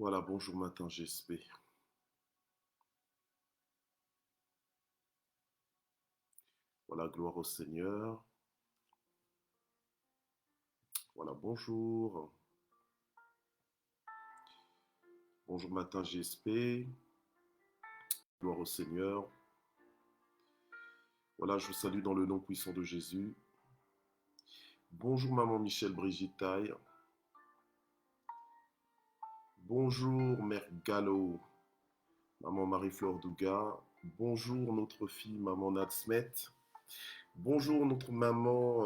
Voilà, bonjour matin GSP. Voilà, gloire au Seigneur. Voilà, bonjour. Bonjour matin GSP. Gloire au Seigneur. Voilà, je vous salue dans le nom puissant de Jésus. Bonjour maman Michel Brigitte Taille. Bonjour mère Gallo. Maman Marie-Flore Douga. Bonjour notre fille maman Nadsmet. Bonjour notre maman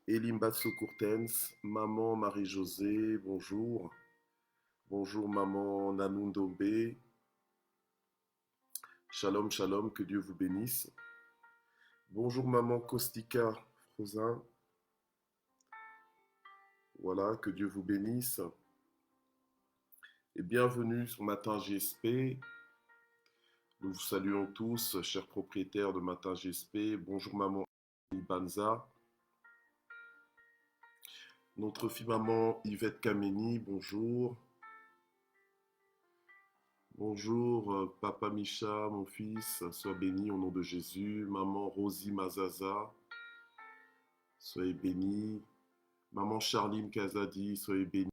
Elimbatso Courtens. Maman Marie-Josée. Bonjour. Bonjour maman Nanundombe. Shalom, shalom, que Dieu vous bénisse. Bonjour maman Kostika Frosin. Voilà, que Dieu vous bénisse. Et bienvenue sur Matin GSP. Nous vous saluons tous, chers propriétaires de Matin GSP. Bonjour maman Ibanza. Notre fille maman Yvette Kameni, bonjour. Bonjour papa Micha, mon fils, sois béni au nom de Jésus. Maman Rosie Mazaza, soyez bénie. Maman Charline Kazadi, soyez bénie.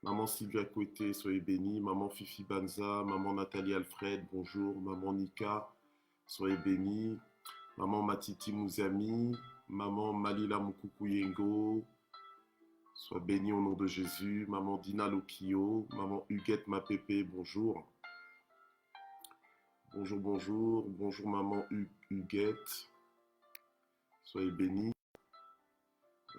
Maman Sylvia Kouete, soyez bénie. Maman Fifi Banza, maman Nathalie Alfred, bonjour. Maman Nika, soyez bénie. Maman Matiti Mouzami, maman Malila Mukukuyengo, sois bénie au nom de Jésus. Maman Dina Lokio, maman Huguette Mapepe, bonjour. Bonjour, bonjour. Bonjour maman Huguette, soyez bénie.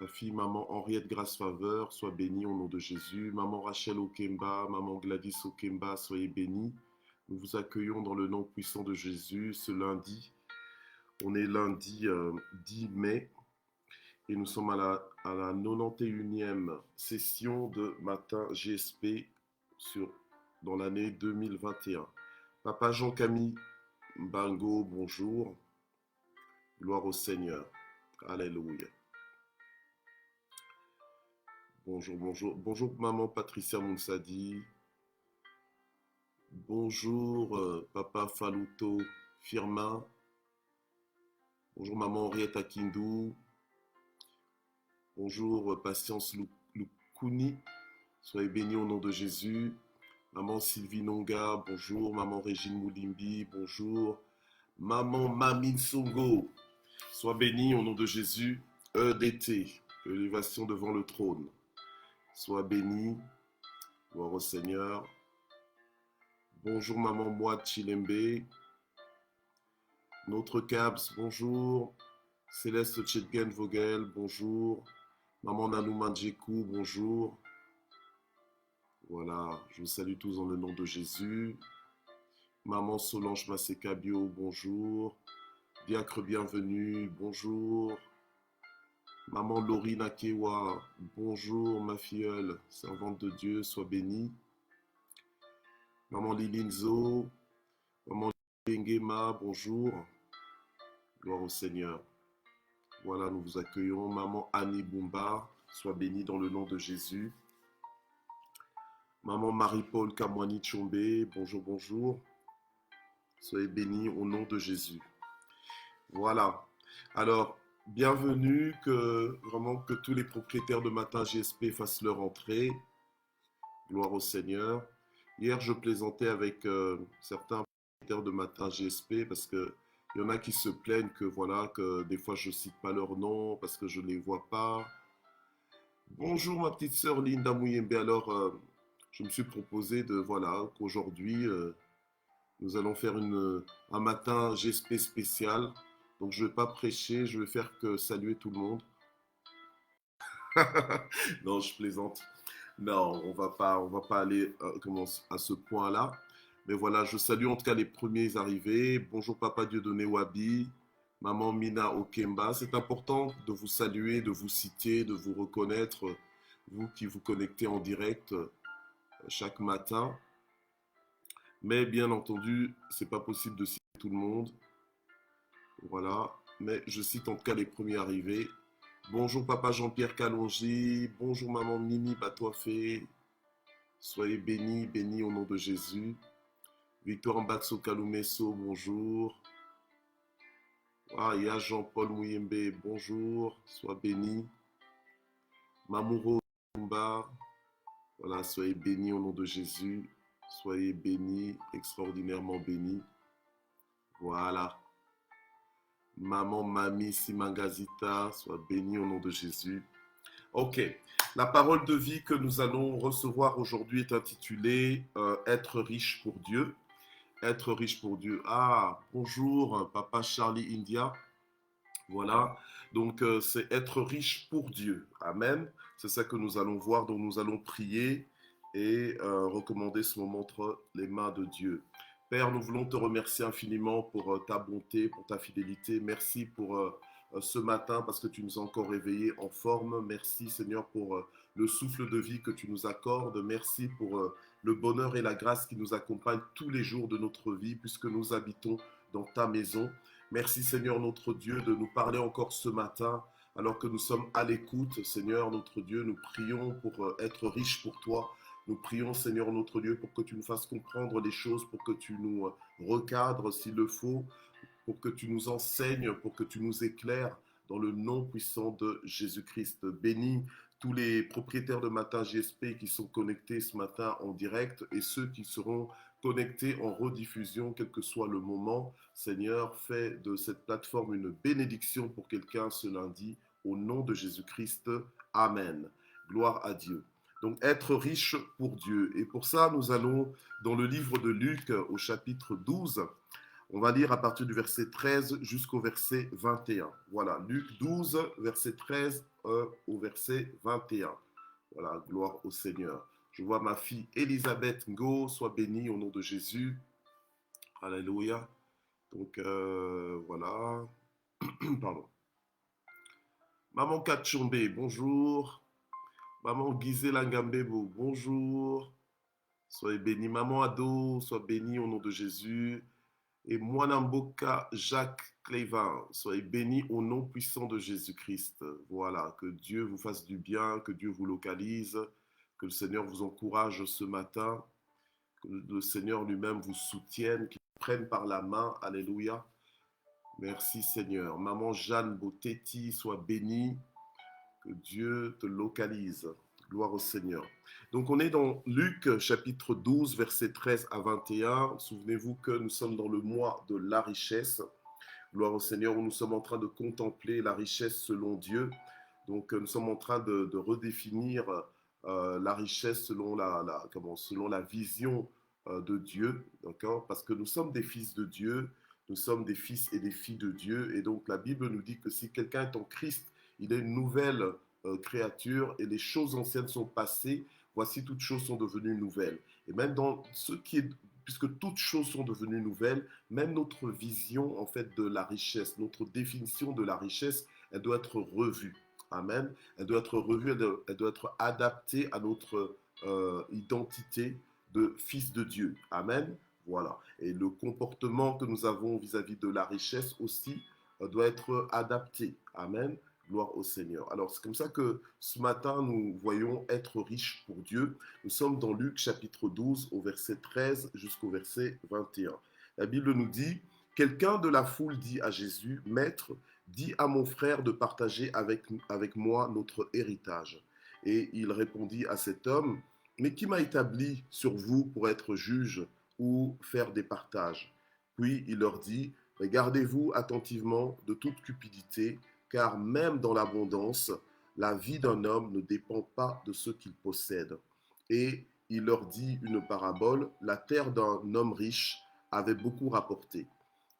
Ma fille, maman Henriette Grace Faveur, sois bénie au nom de Jésus. Maman Rachel Okemba, maman Gladys Okemba, soyez bénie. Nous vous accueillons dans le nom puissant de Jésus ce lundi. On est lundi 10 mai et nous sommes à la 91e session de Matin GSP dans l'année 2021. Papa Jean-Camille Bango, bonjour. Gloire au Seigneur. Alléluia. Bonjour, bonjour. Bonjour, maman Patricia Mounsadi. Bonjour, papa Faluto Firmin. Bonjour, maman Henriette Akindou. Bonjour, Patience Lukuni. Soyez bénis au nom de Jésus. Maman Sylvie Nonga, bonjour. Maman Régine Moulimbi, bonjour. Maman Mamine Songo, sois bénie au nom de Jésus. EDT, élévation devant le trône. Sois bénie, gloire au Seigneur. Bonjour maman Mouad Chilembe. Notre Cabs, bonjour. Céleste Tchetgen Vogel, bonjour. Maman Nanou Mandjekou, bonjour. Voilà, je vous salue tous dans le nom de Jésus. Maman Solange Masekabio, bonjour. Diacre bienvenue, bonjour. Maman Laurie Nakewa, bonjour ma filleule, servante de Dieu, sois bénie. Maman Lilinzo, maman Lingema, bonjour. Gloire au Seigneur. Voilà, nous vous accueillons. Maman Annie Boumba, sois bénie dans le nom de Jésus. Maman Marie-Paul Kamwani Tchombe, bonjour, bonjour. Soyez bénie au nom de Jésus. Voilà. Alors, bienvenue, vraiment que tous les propriétaires de Matin GSP fassent leur entrée. Gloire au Seigneur. Hier, je plaisantais avec certains propriétaires de Matin GSP parce que il y en a qui se plaignent que voilà, que des fois je cite pas leur nom parce que je ne les vois pas. Bonjour ma petite sœur Linda Mouyembe. Alors, je me suis proposé de voilà qu'aujourd'hui nous allons faire un matin GSP spécial. Donc je ne vais pas prêcher, je vais faire que saluer tout le monde. Non, je plaisante. Non, on va pas aller à ce point-là. Mais voilà, je salue en tout cas les premiers arrivés. Bonjour Papa Dieudonné Wabi, Maman Mina Okemba. C'est important de vous saluer, de vous citer, de vous reconnaître, vous qui vous connectez en direct chaque matin. Mais bien entendu, c'est pas possible de citer tout le monde. Voilà, mais je cite en tout cas les premiers arrivés. Bonjour Papa Jean-Pierre Calongi, bonjour Maman Mimi Batoifé. Soyez bénis, bénis au nom de Jésus. Victor Mbatso Kalumeso, bonjour. Ah, il y a Jean-Paul Mouyembe, bonjour. Sois béni. Mamouro Mba, voilà, soyez bénis au nom de Jésus. Soyez bénis, extraordinairement bénis. Voilà. Maman Mami Simangazita, sois bénie au nom de Jésus. Ok, la parole de vie que nous allons recevoir aujourd'hui est intitulée Être riche pour Dieu. Être riche pour Dieu. Ah, bonjour, Papa Charlie India. Voilà, donc c'est être riche pour Dieu. Amen. C'est ça que nous allons voir, dont nous allons prier et recommander ce moment entre les mains de Dieu. Père, nous voulons te remercier infiniment pour ta bonté, pour ta fidélité. Merci pour ce matin parce que tu nous as encore réveillés en forme. Merci Seigneur pour le souffle de vie que tu nous accordes. Merci pour le bonheur et la grâce qui nous accompagnent tous les jours de notre vie puisque nous habitons dans ta maison. Merci Seigneur notre Dieu de nous parler encore ce matin alors que nous sommes à l'écoute. Seigneur notre Dieu, nous prions pour être riches pour toi. Nous prions Seigneur notre Dieu pour que tu nous fasses comprendre les choses, pour que tu nous recadres s'il le faut, pour que tu nous enseignes, pour que tu nous éclaires dans le nom puissant de Jésus-Christ. Bénis tous les propriétaires de Matin JSP qui sont connectés ce matin en direct et ceux qui seront connectés en rediffusion, quel que soit le moment. Seigneur, fais de cette plateforme une bénédiction pour quelqu'un ce lundi. Au nom de Jésus-Christ, Amen. Gloire à Dieu. Donc, être riche pour Dieu. Et pour ça, nous allons dans le livre de Luc au chapitre 12. On va lire à partir du verset 13 jusqu'au verset 21. Voilà, Luc 12, verset 13 au verset 21. Voilà, gloire au Seigneur. Je vois ma fille Elisabeth Ngo, sois bénie au nom de Jésus. Alléluia. Donc, voilà. Pardon. Maman Kachombe, bonjour. Maman Gisela Ngambebo, bonjour. Soyez bénie. Maman Ado, sois bénie au nom de Jésus. Et Mwanamboka Jacques Clévin, soyez bénis au nom puissant de Jésus-Christ. Voilà, que Dieu vous fasse du bien, que Dieu vous localise, que le Seigneur vous encourage ce matin, que le Seigneur lui-même vous soutienne, qu'il vous prenne par la main. Alléluia. Merci Seigneur. Maman Jeanne Botetti, sois bénie, que Dieu te localise. Gloire au Seigneur. Donc on est dans Luc chapitre 12, versets 13 à 21. Souvenez-vous que nous sommes dans le mois de la richesse. Gloire au Seigneur, où nous sommes en train de contempler la richesse selon Dieu. Donc nous sommes en train de redéfinir la richesse selon la vision de Dieu. D'accord? Parce que nous sommes des fils de Dieu, nous sommes des fils et des filles de Dieu. Et donc la Bible nous dit que si quelqu'un est en Christ, il est une nouvelle créature et les choses anciennes sont passées. Voici, toutes choses sont devenues nouvelles. Et même dans ce qui est, puisque toutes choses sont devenues nouvelles, même notre vision en fait de la richesse, notre définition de la richesse, elle doit être revue. Amen. Elle doit être revue, elle doit être adaptée à notre identité de fils de Dieu. Amen. Voilà. Et le comportement que nous avons vis-à-vis de la richesse aussi doit être adapté. Amen. Gloire au Seigneur. Alors, c'est comme ça que ce matin, nous voyons être riches pour Dieu. Nous sommes dans Luc chapitre 12, au verset 13 jusqu'au verset 21. La Bible nous dit, « Quelqu'un de la foule dit à Jésus, « Maître, dis à mon frère de partager avec moi notre héritage. » Et il répondit à cet homme, « Mais qui m'a établi sur vous pour être juge ou faire des partages ?» Puis il leur dit, « Regardez-vous attentivement de toute cupidité, car même dans l'abondance, la vie d'un homme ne dépend pas de ce qu'il possède. » Et il leur dit une parabole, la terre d'un homme riche avait beaucoup rapporté.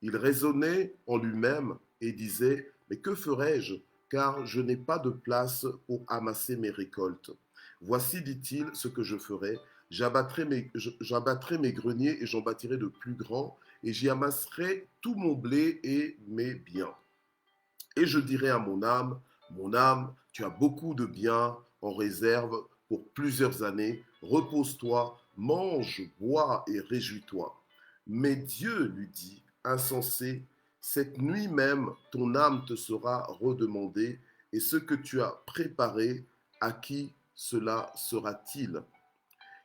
Il raisonnait en lui-même et disait, mais que ferai-je, car je n'ai pas de place pour amasser mes récoltes. Voici, dit-il, ce que je ferai, j'abattrai mes greniers et j'en bâtirai de plus grands, et j'y amasserai tout mon blé et mes biens. Et je dirai à mon âme, tu as beaucoup de biens en réserve pour plusieurs années. Repose-toi, mange, bois et réjouis-toi. Mais Dieu lui dit, insensé, cette nuit même, ton âme te sera redemandée, et ce que tu as préparé, à qui cela sera-t-il?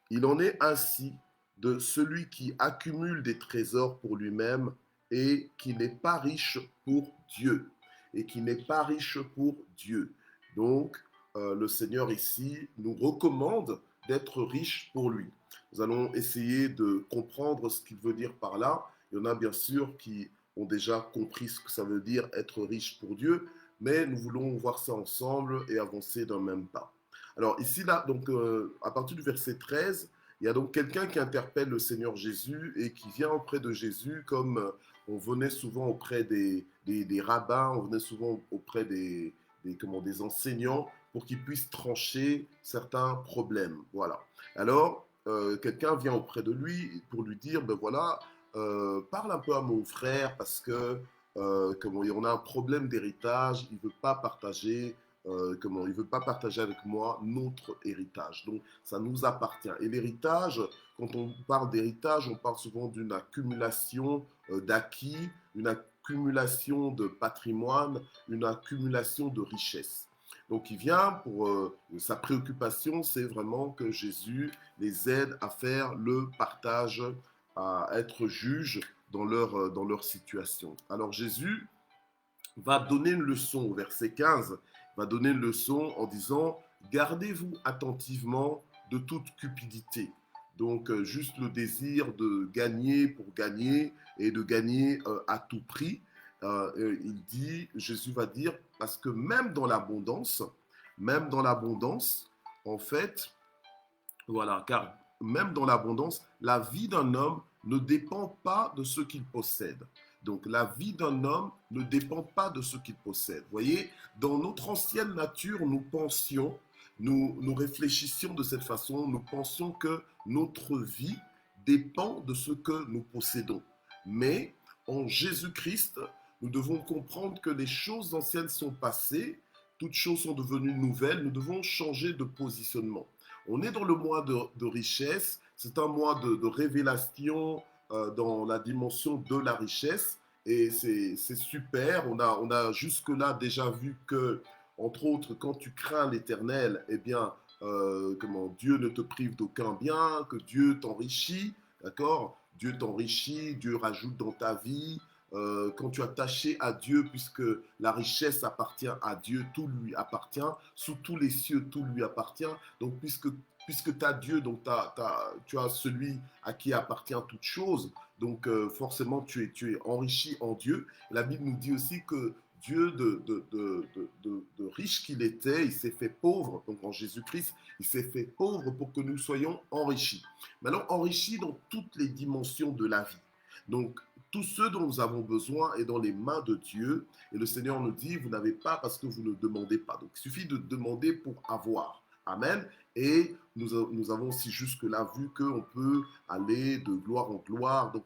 Il en est ainsi de celui qui accumule des trésors pour lui-même et qui n'est pas riche pour Dieu. Et qui n'est pas riche pour Dieu. Donc, le Seigneur ici nous recommande d'être riche pour lui. Nous allons essayer de comprendre ce qu'il veut dire par là. Il y en a bien sûr qui ont déjà compris ce que ça veut dire être riche pour Dieu, mais nous voulons voir ça ensemble et avancer d'un même pas. Alors ici, là, donc, à partir du verset 13, il y a donc quelqu'un qui interpelle le Seigneur Jésus et qui vient auprès de Jésus comme on venait souvent auprès des rabbins, on venait souvent auprès des enseignants pour qu'ils puissent trancher certains problèmes. Voilà. Alors, quelqu'un vient auprès de lui pour lui dire, ben voilà, parle un peu à mon frère parce que comment, on a un problème d'héritage, il ne veut pas partager il veut pas partager avec moi notre héritage. Donc, ça nous appartient. Et l'héritage, quand on parle d'héritage, on parle souvent d'une accumulation d'acquis, une accumulation de patrimoine, une accumulation de richesses. Donc, il vient pour sa préoccupation, c'est vraiment que Jésus les aide à faire le partage, à être juge dans leur situation. Alors, Jésus va donner une leçon au verset 15, va donner une leçon en disant gardez-vous attentivement de toute cupidité. Donc juste le désir de gagner pour gagner et de gagner à tout prix. Il dit, Jésus va dire, parce que même dans l'abondance, en fait, voilà, car même dans l'abondance, la vie d'un homme ne dépend pas de ce qu'il possède. Donc la vie d'un homme ne dépend pas de ce qu'il possède. Vous voyez, dans notre ancienne nature, nous réfléchissions de cette façon, nous pensions que notre vie dépend de ce que nous possédons. Mais en Jésus-Christ, nous devons comprendre que les choses anciennes sont passées, toutes choses sont devenues nouvelles, nous devons changer de positionnement. On est dans le mois de richesse, c'est un mois de révélation dans la dimension de la richesse et c'est super. On a jusque-là déjà vu que, entre autres, quand tu crains l'éternel, eh bien, comment Dieu ne te prive d'aucun bien, que Dieu t'enrichit, d'accord? Dieu t'enrichit, Dieu rajoute dans ta vie, quand tu as taché à Dieu, puisque la richesse appartient à Dieu, tout lui appartient, sous tous les cieux, tout lui appartient. Donc, puisque tu as Dieu, donc tu as celui à qui appartient toute chose, donc forcément tu es enrichi en Dieu. La Bible nous dit aussi que Dieu, de riche qu'il était, il s'est fait pauvre, donc en Jésus-Christ, il s'est fait pauvre pour que nous soyons enrichis. Maintenant, enrichis dans toutes les dimensions de la vie. Donc, tout ce dont nous avons besoin est dans les mains de Dieu. Et le Seigneur nous dit, vous n'avez pas parce que vous ne demandez pas. Donc, il suffit de demander pour avoir. Amen. Et nous avons aussi jusque-là vu qu'on peut aller de gloire en gloire. Donc,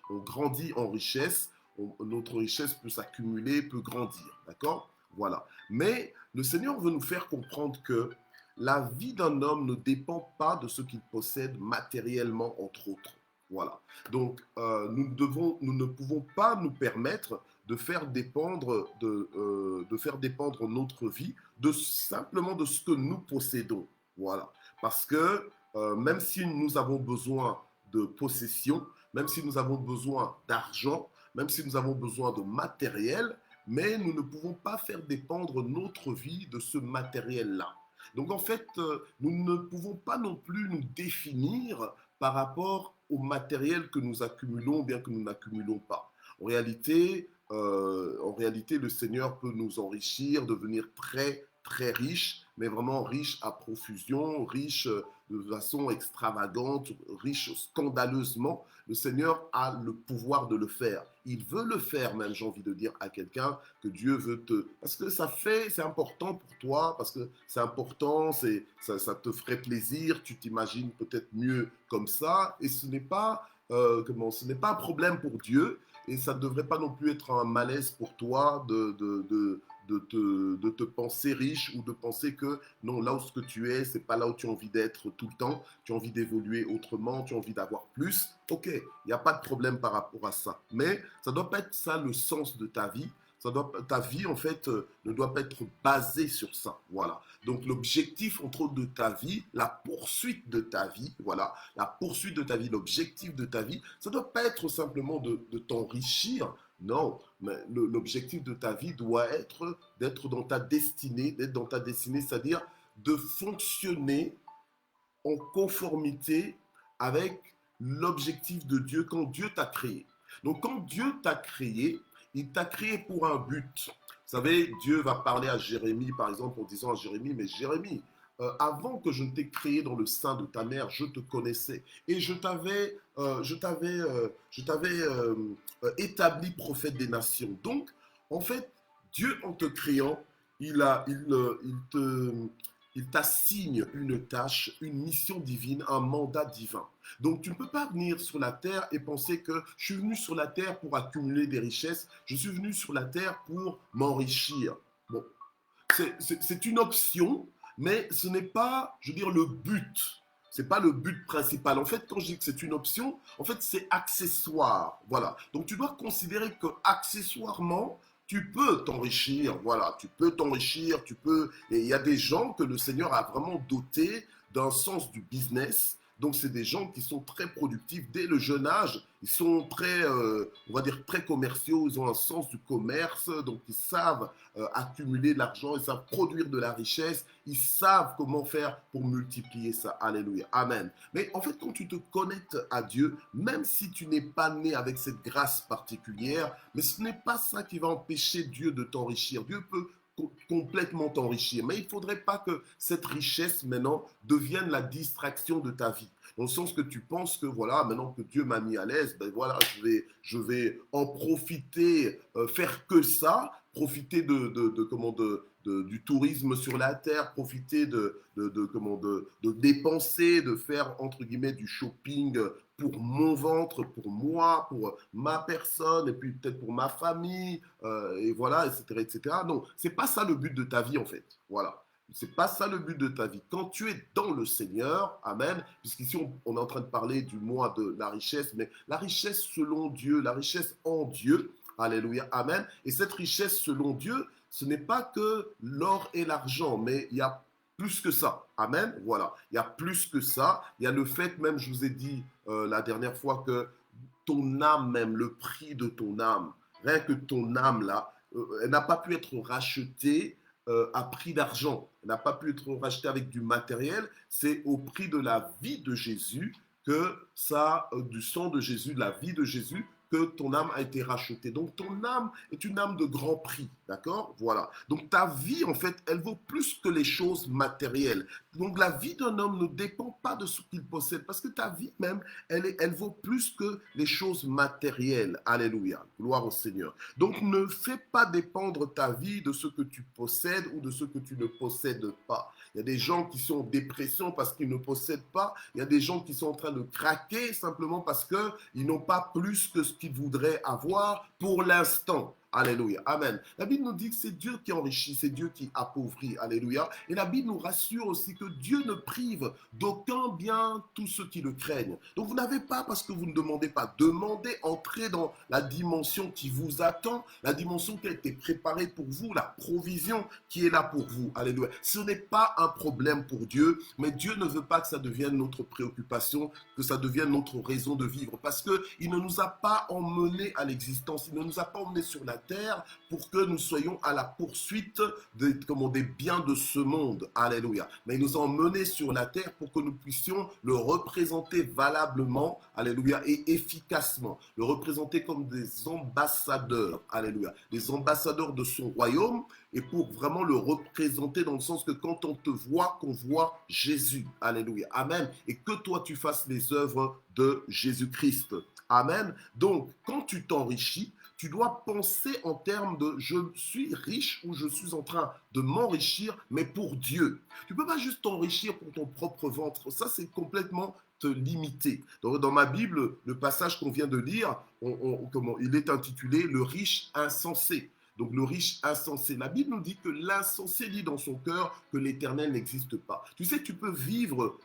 on grandit en richesse. Notre richesse peut s'accumuler, peut grandir. D'accord? Voilà. Mais le Seigneur veut nous faire comprendre que la vie d'un homme ne dépend pas de ce qu'il possède matériellement, entre autres. Voilà. Donc, nous ne pouvons pas nous permettre de faire dépendre, de faire dépendre notre vie simplement de ce que nous possédons. Voilà. Parce que même si nous avons besoin de possession, même si nous avons besoin d'argent, même si nous avons besoin de matériel, mais nous ne pouvons pas faire dépendre notre vie de ce matériel-là. Donc en fait, nous ne pouvons pas non plus nous définir par rapport au matériel que nous accumulons, bien que nous n'accumulons pas. En réalité, le Seigneur peut nous enrichir, devenir très, très riche, mais vraiment riche à profusion, riche de façon extravagante, riche scandaleusement. Le Seigneur a le pouvoir de le faire. Il veut le faire, même, j'ai envie de dire à quelqu'un que Dieu veut te... Parce que c'est important pour toi, parce que c'est important, ça te ferait plaisir, tu t'imagines peut-être mieux comme ça, et ce n'est pas, ce n'est pas un problème pour Dieu, et ça ne devrait pas non plus être un malaise pour toi de te penser riche ou de penser que non, là où ce que tu es, c'est pas là où tu as envie d'être tout le temps, tu as envie d'évoluer autrement, tu as envie d'avoir plus. Ok, il n'y a pas de problème par rapport à ça. Mais ça ne doit pas être ça le sens de ta vie. Ta vie, en fait, ne doit pas être basée sur ça. Voilà. Donc, l'objectif, entre autres, de ta vie, la poursuite de ta vie, voilà, la poursuite de ta vie, l'objectif de ta vie, ça ne doit pas être simplement de t'enrichir. Non, mais l'objectif de ta vie doit être d'être dans ta destinée, c'est-à-dire de fonctionner en conformité avec l'objectif de Dieu quand Dieu t'a créé. Donc quand Dieu t'a créé, il t'a créé pour un but. Vous savez, Dieu va parler à Jérémie, par exemple, en disant à Jérémie, mais Jérémie, avant que je ne t'ai créé dans le sein de ta mère, je te connaissais et je t'avais établi prophète des nations. Donc, en fait, Dieu en te créant, il te, il t'assigne une tâche, une mission divine, un mandat divin. Donc tu ne peux pas venir sur la terre et penser que je suis venu sur la terre pour accumuler des richesses, je suis venu sur la terre pour m'enrichir. Bon, c'est une option, mais ce n'est pas, je veux dire, le but. C'est pas le but principal. En fait, quand je dis que c'est une option, en fait, c'est accessoire. Voilà. Donc, tu dois considérer que accessoirement, tu peux t'enrichir. Voilà. Tu peux t'enrichir. Tu peux. Et il y a des gens que le Seigneur a vraiment dotés d'un sens du business. Donc, c'est des gens qui sont très productifs dès le jeune âge. Ils sont très, on va dire, très commerciaux. Ils ont un sens du commerce. Donc, ils savent accumuler de l'argent, ils savent produire de la richesse, ils savent comment faire pour multiplier ça. Alléluia. Amen. Mais en fait, quand tu te connectes à Dieu, même si tu n'es pas né avec cette grâce particulière, mais ce n'est pas ça qui va empêcher Dieu de t'enrichir. Dieu peut complètement t'enrichir. Mais il ne faudrait pas que cette richesse maintenant devienne la distraction de ta vie. Dans le sens que tu penses que voilà, maintenant que Dieu m'a mis à l'aise, ben voilà, je vais en profiter, faire que ça, profiter du tourisme sur la terre, profiter de dépenser, de faire entre guillemets du shopping pour mon ventre, pour moi, pour ma personne, et puis peut-être pour ma famille, et voilà, etc., etc. Non, c'est pas ça le but de ta vie en fait. Voilà. C'est pas ça le but de ta vie. Quand tu es dans le Seigneur, amen, puisqu'ici on est en train de parler du mois de la richesse, mais la richesse selon Dieu, la richesse en Dieu, alléluia, amen. Et cette richesse selon Dieu, ce n'est pas que l'or et l'argent, mais il y a plus que ça. Amen. Voilà. Il y a plus que ça. Il y a le fait même, je vous ai dit la dernière fois, que ton âme même, le prix de ton âme, rien que ton âme là, elle n'a pas pu être rachetée à prix d'argent. Elle n'a pas pu être rachetée avec du matériel. C'est au prix de la vie de Jésus que ça, du sang de Jésus, de la vie de Jésus, que ton âme a été rachetée. Donc ton âme est une âme de grand prix, d'accord? Voilà. Donc ta vie, en fait, elle vaut plus que les choses matérielles. Donc la vie d'un homme ne dépend pas de ce qu'il possède, parce que ta vie même, elle vaut plus que les choses matérielles. Alléluia. Gloire au Seigneur. Donc ne fais pas dépendre ta vie de ce que tu possèdes ou de ce que tu ne possèdes pas. Il y a des gens qui sont en dépression parce qu'ils ne possèdent pas. Il y a des gens qui sont en train de craquer simplement parce qu'ils n'ont pas plus que ce qu'ils voudraient avoir pour l'instant. Alléluia. Amen. La Bible nous dit que c'est Dieu qui enrichit, c'est Dieu qui appauvrit. Alléluia. Et la Bible nous rassure aussi que Dieu ne prive d'aucun bien tous ceux qui le craignent. Donc vous n'avez pas, parce que vous ne demandez pas, demandez, entrez dans la dimension qui vous attend, la dimension qui a été préparée pour vous, la provision qui est là pour vous. Alléluia. Ce n'est pas un problème pour Dieu, mais Dieu ne veut pas que ça devienne notre préoccupation, que ça devienne notre raison de vivre, parce qu'il ne nous a pas emmenés à l'existence, il ne nous a pas emmenés sur la terre pour que nous soyons à la poursuite des biens de ce monde. Alléluia. Mais il nous a emmenés sur la terre pour que nous puissions le représenter valablement, alléluia, et efficacement. Le représenter comme des ambassadeurs, alléluia, des ambassadeurs de son royaume, et pour vraiment le représenter dans le sens que quand on te voit, qu'on voit Jésus. Alléluia. Amen. Et que toi tu fasses les œuvres de Jésus-Christ. Amen. Donc, quand tu t'enrichis, tu dois penser en termes de je suis riche ou je suis en train de m'enrichir, mais pour Dieu. Tu ne peux pas juste t'enrichir pour ton propre ventre. Ça, c'est complètement te limiter. Dans ma Bible, le passage qu'on vient de lire, il est intitulé « Le riche insensé ». Donc le riche insensé. La Bible nous dit que l'insensé dit dans son cœur que l'Éternel n'existe pas. Tu sais, tu peux vivre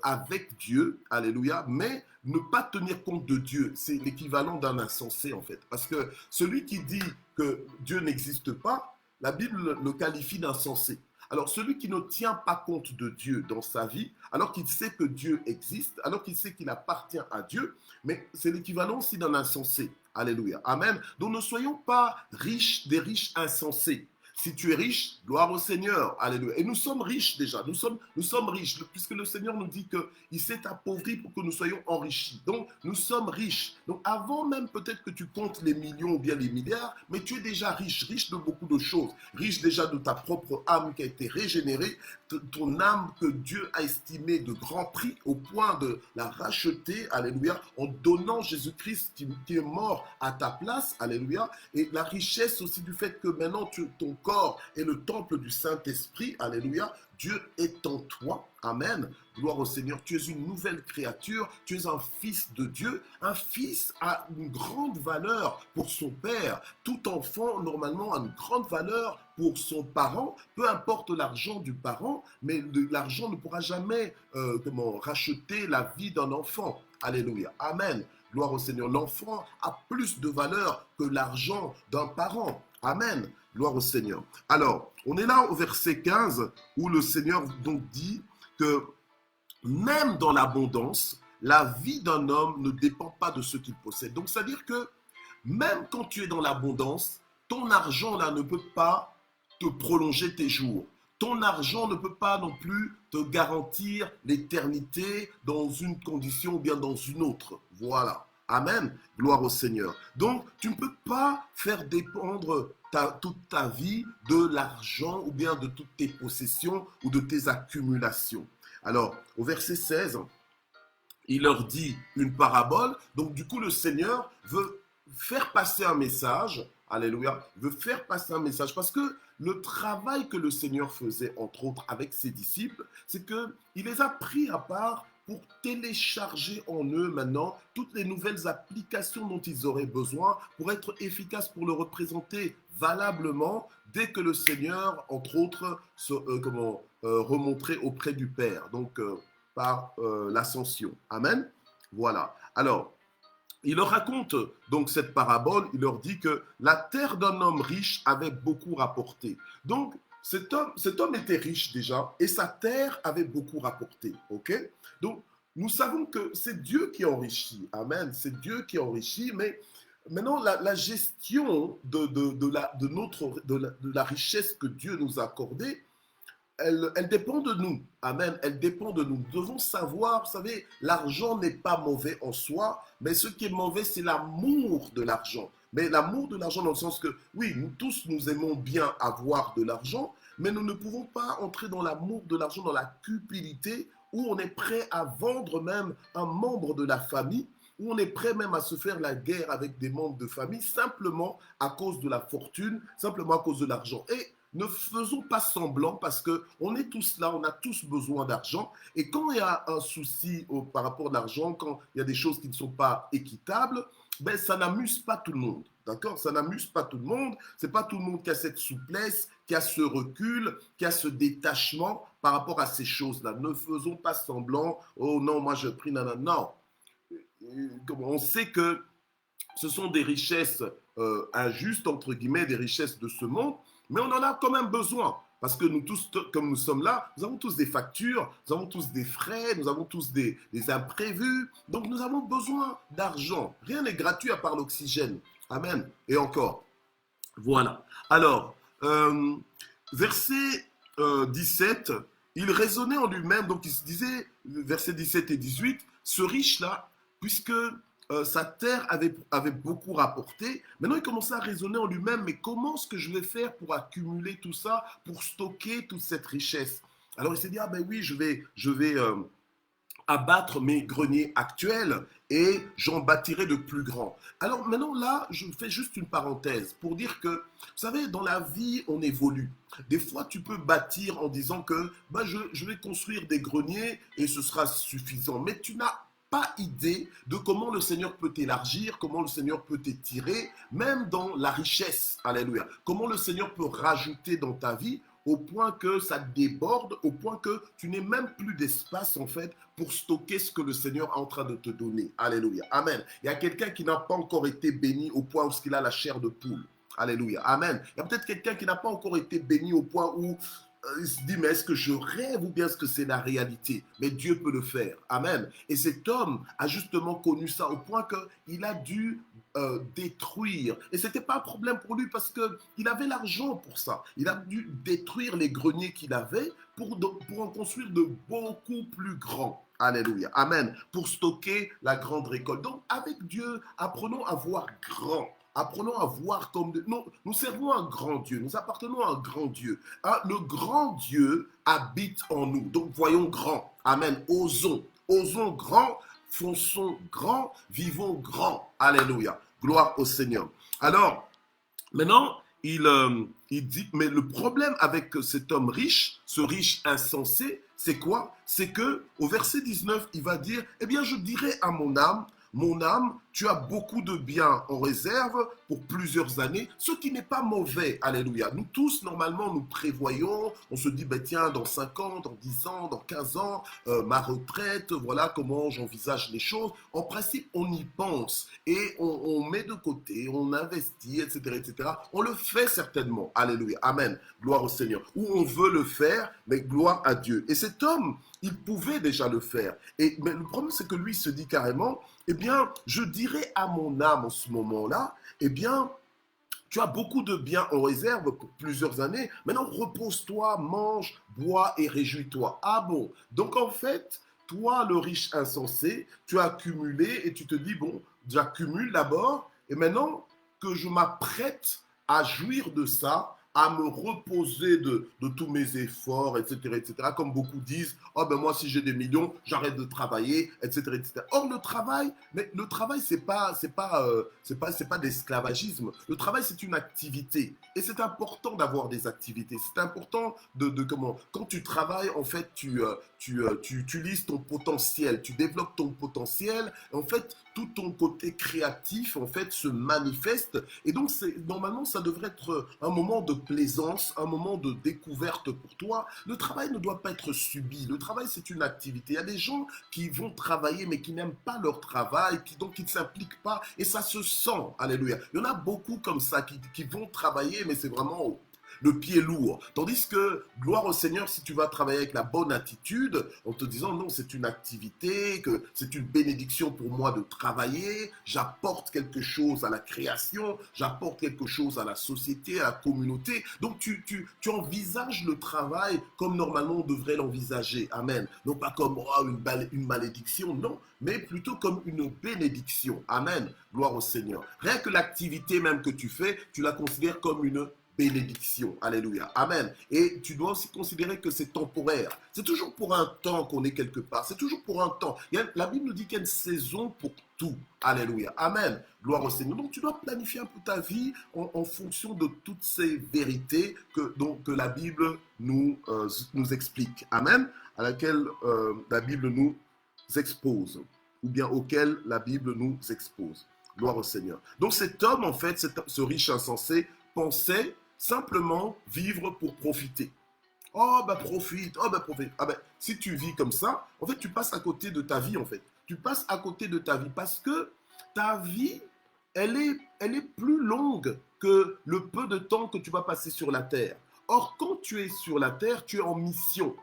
avec Dieu, alléluia, mais ne pas tenir compte de Dieu. C'est l'équivalent d'un insensé en fait. Parce que celui qui dit que Dieu n'existe pas, la Bible le qualifie d'insensé. Alors celui qui ne tient pas compte de Dieu dans sa vie, alors qu'il sait que Dieu existe, alors qu'il sait qu'il appartient à Dieu, mais c'est l'équivalent aussi d'un insensé. Alléluia. Amen. Donc ne soyons pas riches des riches insensés. Si tu es riche, gloire au Seigneur. Alléluia. Et nous sommes riches déjà. Nous sommes riches, puisque le Seigneur nous dit qu'il s'est appauvri pour que nous soyons enrichis. Donc, nous sommes riches. Donc, avant même peut-être que tu comptes les millions ou bien les milliards, mais tu es déjà riche, riche de beaucoup de choses. Riche déjà de ta propre âme qui a été régénérée, ton âme que Dieu a estimée de grand prix au point de la racheter, alléluia, en donnant Jésus-Christ qui est mort à ta place, alléluia. Et la richesse aussi du fait que maintenant ton corps est le temple du Saint-Esprit, alléluia. Dieu est en toi, amen. Gloire au Seigneur, tu es une nouvelle créature, tu es un fils de Dieu. Un fils a une grande valeur pour son père. Tout enfant, normalement, a une grande valeur pour son parent. Peu importe l'argent du parent, mais l'argent ne pourra jamais racheter la vie d'un enfant. Alléluia, amen. Gloire au Seigneur. L'enfant a plus de valeur que l'argent d'un parent. Amen. Gloire au Seigneur. Alors, on est là au verset 15 où le Seigneur donc dit que même dans l'abondance, la vie d'un homme ne dépend pas de ce qu'il possède. Donc, c'est-à-dire que même quand tu es dans l'abondance, ton argent là ne peut pas te prolonger tes jours. Ton argent ne peut pas non plus te garantir l'éternité dans une condition ou bien dans une autre. Voilà. Amen. Gloire au Seigneur. Donc, tu ne peux pas faire dépendre toute ta vie de l'argent ou bien de toutes tes possessions ou de tes accumulations. Alors, au verset 16, il leur dit une parabole. Donc, du coup, le Seigneur veut faire passer un message. Alléluia. Veut faire passer un message parce que le travail que le Seigneur faisait, entre autres, avec ses disciples, c'est qu'il les a pris à part pour télécharger en eux maintenant toutes les nouvelles applications dont ils auraient besoin pour être efficaces, pour le représenter valablement dès que le Seigneur, entre autres, remonterait auprès du Père, donc par l'ascension. Amen. Voilà. Alors, il leur raconte donc cette parabole, il leur dit que la terre d'un homme riche avait beaucoup rapporté. Donc, cet homme était riche déjà et sa terre avait beaucoup rapporté. Ok? Donc, nous savons que c'est Dieu qui enrichit. Amen. C'est Dieu qui enrichit, mais maintenant, la gestion de la richesse que Dieu nous a accordée, elle dépend de nous. Amen. Elle dépend de nous. Nous devons savoir, vous savez, l'argent n'est pas mauvais en soi, mais ce qui est mauvais, c'est l'amour de l'argent. Mais l'amour de l'argent dans le sens que, oui, nous tous, nous aimons bien avoir de l'argent, mais nous ne pouvons pas entrer dans l'amour de l'argent, dans la cupidité, où on est prêt à vendre même un membre de la famille, où on est prêt même à se faire la guerre avec des membres de famille, simplement à cause de la fortune, simplement à cause de l'argent. Et ne faisons pas semblant parce qu'on est tous là, on a tous besoin d'argent. Et quand il y a un souci par rapport à l'argent, quand il y a des choses qui ne sont pas équitables, ben, ça n'amuse pas tout le monde. D'accord? Ça n'amuse pas tout le monde. Ce n'est pas tout le monde qui a cette souplesse, qui a ce recul, qui a ce détachement par rapport à ces choses-là. Ne faisons pas semblant, oh non, moi je prie, non, non, non. On sait que ce sont des richesses injustes, entre guillemets, des richesses de ce monde, mais on en a quand même besoin. Parce que nous tous, comme nous sommes là, nous avons tous des factures, nous avons tous des frais, nous avons tous des imprévus. Donc nous avons besoin d'argent. Rien n'est gratuit à part l'oxygène. Amen. Et encore. Voilà. Alors, verset 17, il raisonnait en lui-même, donc il se disait, versets 17 et 18, ce riche-là, puisque sa terre avait beaucoup rapporté. Maintenant, il commençait à raisonner en lui-même, mais comment est-ce que je vais faire pour accumuler tout ça, pour stocker toute cette richesse? Alors, il s'est dit, ah ben oui, je vais abattre mes greniers actuels et j'en bâtirai de plus grands. Alors maintenant, là, je fais juste une parenthèse pour dire que, vous savez, dans la vie, on évolue. Des fois, tu peux bâtir en disant que je vais construire des greniers et ce sera suffisant. Mais tu n'as pas idée de comment le Seigneur peut t'élargir, comment le Seigneur peut t'étirer, même dans la richesse. Alléluia. Comment le Seigneur peut rajouter dans ta vie au point que ça déborde, au point que tu n'aies même plus d'espace en fait pour stocker ce que le Seigneur est en train de te donner. Alléluia. Amen. Il y a quelqu'un qui n'a pas encore été béni au point où il a la chair de poule. Alléluia. Amen. Il y a peut-être quelqu'un qui n'a pas encore été béni au point où il se dit, mais est-ce que je rêve ou bien est-ce que c'est la réalité? Mais Dieu peut le faire. Amen. Et cet homme a justement connu ça au point qu'il a dû détruire. Et ce n'était pas un problème pour lui parce qu'il avait l'argent pour ça. Il a dû détruire les greniers qu'il avait pour en construire de beaucoup plus grands. Alléluia. Amen. Pour stocker la grande récolte. Donc, avec Dieu, apprenons à voir grand. Apprenons à voir comme... nous servons un grand Dieu, nous appartenons à un grand Dieu. Hein, le grand Dieu habite en nous. Donc voyons grand. Amen. Osons. Osons grand, fonçons grand, vivons grand. Alléluia. Gloire au Seigneur. Alors, maintenant, il dit, mais le problème avec cet homme riche, ce riche insensé, c'est quoi? C'est que au verset 19, il va dire, eh bien, je dirai à mon âme, tu as beaucoup de biens en réserve pour plusieurs années, ce qui n'est pas mauvais. Alléluia. Nous tous, normalement, nous prévoyons, on se dit, ben, tiens, dans 5 ans, dans 10 ans, dans 15 ans, ma retraite, voilà comment j'envisage les choses. En principe, on y pense et on met de côté, on investit, etc., etc. On le fait certainement. Alléluia. Amen. Gloire au Seigneur. Ou on veut le faire, mais gloire à Dieu. Et cet homme, il pouvait déjà le faire. Mais le problème, c'est que lui se dit carrément, eh bien, je dirais à mon âme en ce moment-là, eh bien, tu as beaucoup de biens en réserve pour plusieurs années. Maintenant, repose-toi, mange, bois et réjouis-toi. Ah bon? Donc, en fait, toi, le riche insensé, tu as accumulé et tu te dis, bon, j'accumule d'abord et maintenant que je m'apprête à jouir de ça, à me reposer de tous mes efforts, etc., etc. Comme beaucoup disent, oh ben moi si j'ai des millions, j'arrête de travailler, etc., etc. Or le travail, mais le travail c'est pas d'esclavagisme. Le travail c'est une activité et c'est important d'avoir des activités. C'est important de comment quand tu travailles en fait tu utilises ton potentiel, tu développes ton potentiel. En fait tout ton côté créatif en fait se manifeste et donc normalement ça devrait être un moment de plaisance, un moment de découverte pour toi. Le travail ne doit pas être subi. Le travail, c'est une activité. Il y a des gens qui vont travailler, mais qui n'aiment pas leur travail, donc qui ne s'impliquent pas, et ça se sent. Alléluia. Il y en a beaucoup comme ça qui vont travailler, mais c'est vraiment le pied lourd. Tandis que, gloire au Seigneur, si tu vas travailler avec la bonne attitude, en te disant non, c'est une activité, que c'est une bénédiction pour moi de travailler, j'apporte quelque chose à la création, j'apporte quelque chose à la société, à la communauté. Donc tu envisages le travail comme normalement on devrait l'envisager. Amen. Non pas comme oh, une malédiction, non, mais plutôt comme une bénédiction. Amen. Gloire au Seigneur. Rien que l'activité même que tu fais, tu la considères comme une bénédiction. Alléluia. Amen. Et tu dois aussi considérer que c'est temporaire. C'est toujours pour un temps qu'on est quelque part. C'est toujours pour un temps. La Bible nous dit qu'il y a une saison pour tout. Alléluia. Amen. Gloire au Seigneur. Donc tu dois planifier un peu ta vie en fonction de toutes ces vérités que la Bible nous explique. Amen. À laquelle la Bible nous expose. Ou bien auquel la Bible nous expose. Gloire au Seigneur. Donc cet homme, en fait, ce riche insensé, pensait simplement vivre pour profiter. Oh, ben profite, oh, ben profite. Ah ben, si tu vis comme ça, en fait, tu passes à côté de ta vie, en fait. Tu passes à côté de ta vie parce que ta vie, elle est plus longue que le peu de temps que tu vas passer sur la terre. Or, quand tu es sur la terre, tu es en mission.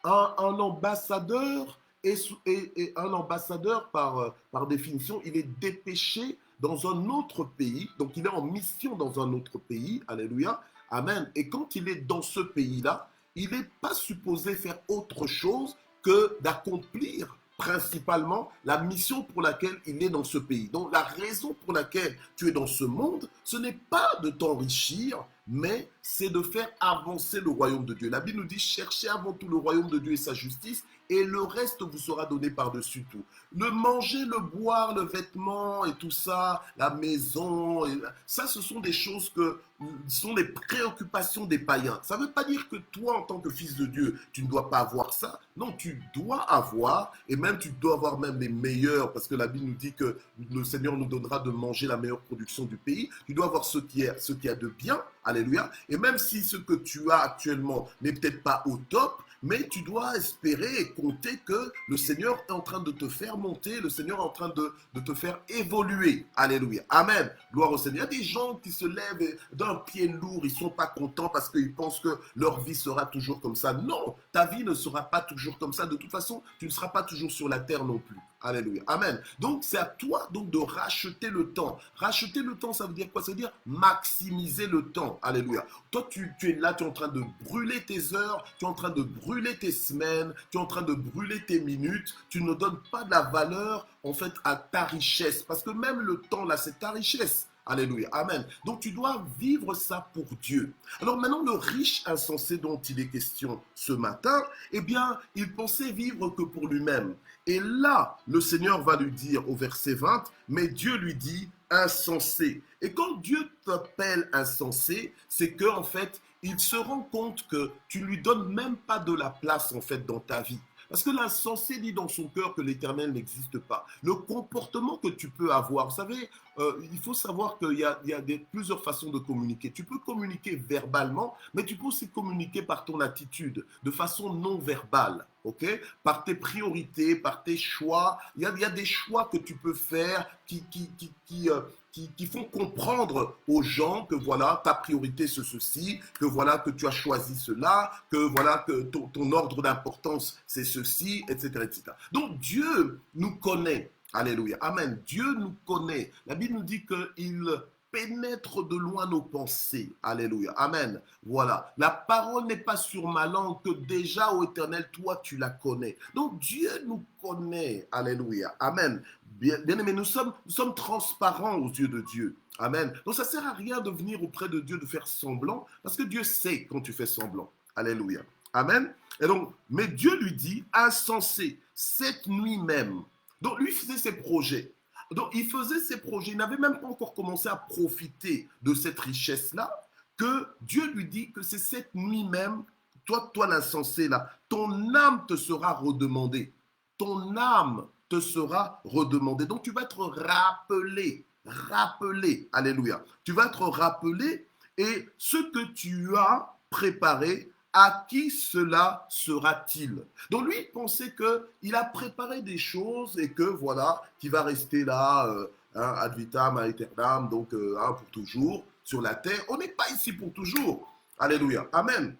Un ambassadeur et un ambassadeur, par définition, il est dépêché dans un autre pays, donc il est en mission dans un autre pays, alléluia, amen. Et quand il est dans ce pays-là, il n'est pas supposé faire autre chose que d'accomplir principalement la mission pour laquelle il est dans ce pays. Donc la raison pour laquelle tu es dans ce monde, ce n'est pas de t'enrichir, mais c'est de faire avancer le royaume de Dieu. La Bible nous dit, cherchez avant tout le royaume de Dieu et sa justice, et le reste vous sera donné par-dessus tout. Le manger, le boire, le vêtement et tout ça, la maison, ça ce sont des choses que sont les préoccupations des païens. Ça ne veut pas dire que toi, en tant que fils de Dieu, tu ne dois pas avoir ça. Non, tu dois avoir, et même tu dois avoir même les meilleurs, parce que la Bible nous dit que le Seigneur nous donnera de manger la meilleure production du pays. Tu dois avoir ce qui est de bien, alléluia. Et même si ce que tu as actuellement n'est peut-être pas au top, mais tu dois espérer et compter que le Seigneur est en train de te faire monter, le Seigneur est en train de te faire évoluer. Alléluia. Amen. Gloire au Seigneur. Il y a des gens qui se lèvent d'un pied lourd, ils ne sont pas contents parce qu'ils pensent que leur vie sera toujours comme ça. Non, ta vie ne sera pas toujours comme ça. De toute façon, tu ne seras pas toujours sur la terre non plus. Alléluia. Amen. Donc, c'est à toi donc de racheter le temps. Racheter le temps, ça veut dire quoi? Ça veut dire maximiser le temps. Alléluia. Toi, tu es là, tu es en train de brûler tes heures, tu es en train de brûler tes semaines, tu es en train de brûler tes minutes. Tu ne donnes pas de la valeur, en fait, à ta richesse. Parce que même le temps, là, c'est ta richesse. Alléluia. Amen. Donc tu dois vivre ça pour Dieu. Alors maintenant, le riche insensé dont il est question ce matin, eh bien, il pensait vivre que pour lui-même. Et là, le Seigneur va lui dire au verset 20, mais Dieu lui dit insensé. Et quand Dieu t'appelle insensé, c'est que en fait, il se rend compte que tu ne lui donnes même pas de la place en fait dans ta vie. Parce que l'insensé dit dans son cœur que l'Éternel n'existe pas. Le comportement que tu peux avoir, vous savez, il faut savoir qu'il y a plusieurs façons de communiquer. Tu peux communiquer verbalement, mais tu peux aussi communiquer par ton attitude, de façon non verbale, ok? Par tes priorités, par tes choix. Il y a des choix que tu peux faire qui font comprendre aux gens que voilà, ta priorité c'est ceci, que voilà, que tu as choisi cela, que voilà, que ton ordre d'importance c'est ceci, etc., etc. Donc Dieu nous connaît. Alléluia. Amen. Dieu nous connaît. La Bible nous dit qu'il pénètre de loin nos pensées. Alléluia. Amen. Voilà. La parole n'est pas sur ma langue que déjà, ô Éternel, toi, tu la connais. Donc, Dieu nous connaît. Alléluia. Amen. Bien aimé, nous sommes transparents aux yeux de Dieu. Amen. Donc, ça ne sert à rien de venir auprès de Dieu de faire semblant parce que Dieu sait quand tu fais semblant. Alléluia. Amen. Et donc, mais Dieu lui dit, insensé, cette nuit même. Donc, lui faisait ses projets. Donc, il faisait ses projets. Il n'avait même pas encore commencé à profiter de cette richesse-là, que Dieu lui dit que c'est cette nuit même, toi l'insensé là, ton âme te sera redemandée. Ton âme te sera redemandée. Donc, tu vas être rappelé. Alléluia. Tu vas être rappelé et ce que tu as préparé, à qui cela sera-t-il? Donc lui, il pensait qu'il a préparé des choses et que voilà, qu'il va rester là, ad vitam aeternam, donc pour toujours, sur la terre. On n'est pas ici pour toujours. Alléluia. Amen.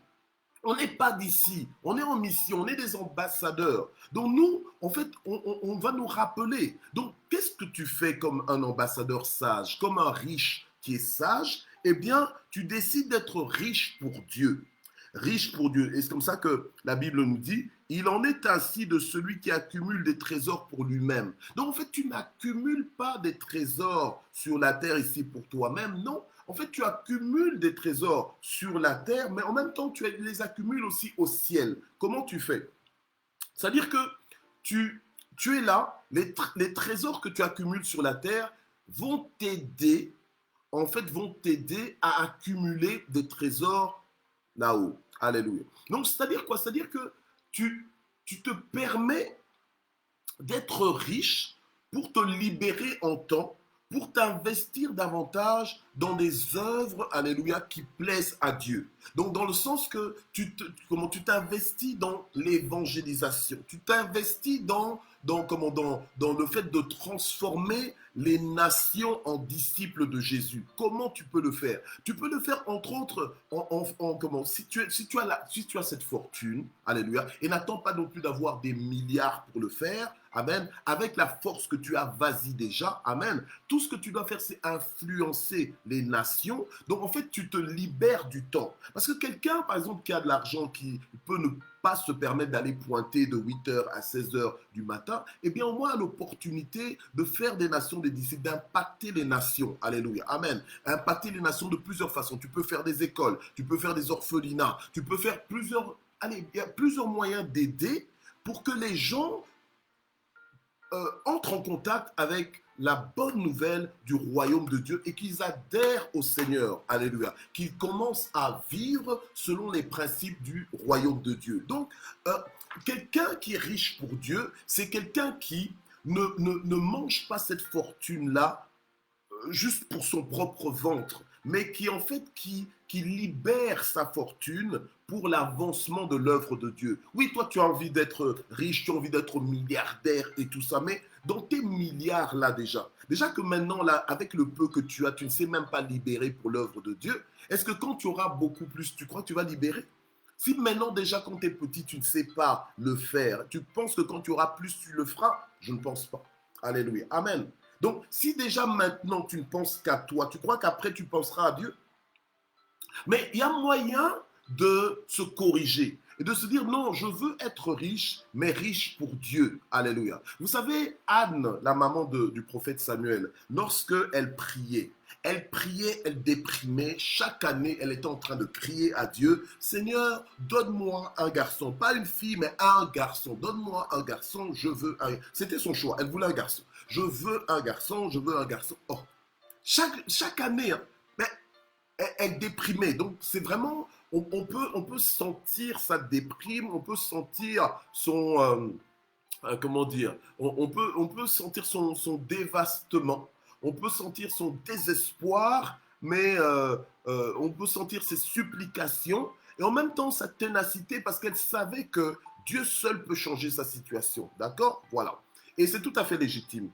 On n'est pas d'ici, on est en mission, on est des ambassadeurs. Donc nous, en fait, on va nous rappeler. Donc qu'est-ce que tu fais comme un ambassadeur sage, comme un riche qui est sage? Eh bien, tu décides d'être riche pour Dieu. Riche pour Dieu. Et c'est comme ça que la Bible nous dit, il en est ainsi de celui qui accumule des trésors pour lui-même. Donc en fait, tu n'accumules pas des trésors sur la terre ici pour toi-même, non. En fait, tu accumules des trésors sur la terre, mais en même temps, tu les accumules aussi au ciel. Comment tu fais? C'est-à-dire que tu es là, les trésors que tu accumules sur la terre vont t'aider, en fait, vont t'aider à accumuler des trésors là-haut. Alléluia. Donc, c'est-à-dire quoi? C'est-à-dire que tu te permets d'être riche pour te libérer en temps, pour t'investir davantage dans des œuvres, alléluia, qui plaisent à Dieu. Donc, dans le sens que tu t'investis dans l'évangélisation, tu t'investis dans le fait de transformer les nations en disciples de Jésus. Comment tu peux le faire? Tu peux le faire entre autres si tu as cette fortune, alléluia, et n'attends pas non plus d'avoir des milliards pour le faire, Amen. Avec la force que tu as, vas-y déjà. Amen. Tout ce que tu dois faire, c'est influencer les nations. Donc, en fait, tu te libères du temps. Parce que quelqu'un, par exemple, qui a de l'argent, qui peut ne pas se permettre d'aller pointer de 8h à 16h du matin, eh bien, au moins, a l'opportunité de faire des nations des disciples, d'impacter les nations. Alléluia. Amen. Impacter les nations de plusieurs façons. Tu peux faire des écoles, tu peux faire des orphelinats, tu peux faire plusieurs... Allez, il y a plusieurs moyens d'aider pour que les gens entrent en contact avec la bonne nouvelle du royaume de Dieu et qu'ils adhèrent au Seigneur, alléluia, qu'ils commencent à vivre selon les principes du royaume de Dieu. Donc, quelqu'un qui est riche pour Dieu, c'est quelqu'un qui ne mange pas cette fortune-là juste pour son propre ventre, mais qui en fait qui libère sa fortune pour l'avancement de l'œuvre de Dieu. Oui, toi tu as envie d'être riche, tu as envie d'être milliardaire et tout ça, mais dans tes milliards là déjà que maintenant là, avec le peu que tu as, tu ne sais même pas libérer pour l'œuvre de Dieu, est-ce que quand tu auras beaucoup plus, tu crois que tu vas libérer? Si maintenant déjà quand tu es petit, tu ne sais pas le faire, tu penses que quand tu auras plus, tu le feras? Je ne pense pas. Alléluia. Amen. Donc, si déjà maintenant tu ne penses qu'à toi, tu crois qu'après tu penseras à Dieu? Mais il y a moyen de se corriger et de se dire non, je veux être riche, mais riche pour Dieu. Alléluia. Vous savez, Anne, la maman du prophète Samuel, lorsque elle priait, elle déprimait. Chaque année, elle était en train de crier à Dieu, Seigneur, donne-moi un garçon. Pas une fille, mais un garçon. Donne-moi un garçon, je veux un... C'était son choix, elle voulait un garçon. Je veux un garçon, je veux un garçon. Oh, chaque année, hein, mais elle déprimait. Donc, c'est vraiment, on peut sentir sa déprime, on peut sentir son, comment dire, on peut sentir son dévastement, on peut sentir son désespoir, mais on peut sentir ses supplications et en même temps sa ténacité parce qu'elle savait que Dieu seul peut changer sa situation. D'accord? Voilà. Et c'est tout à fait légitime.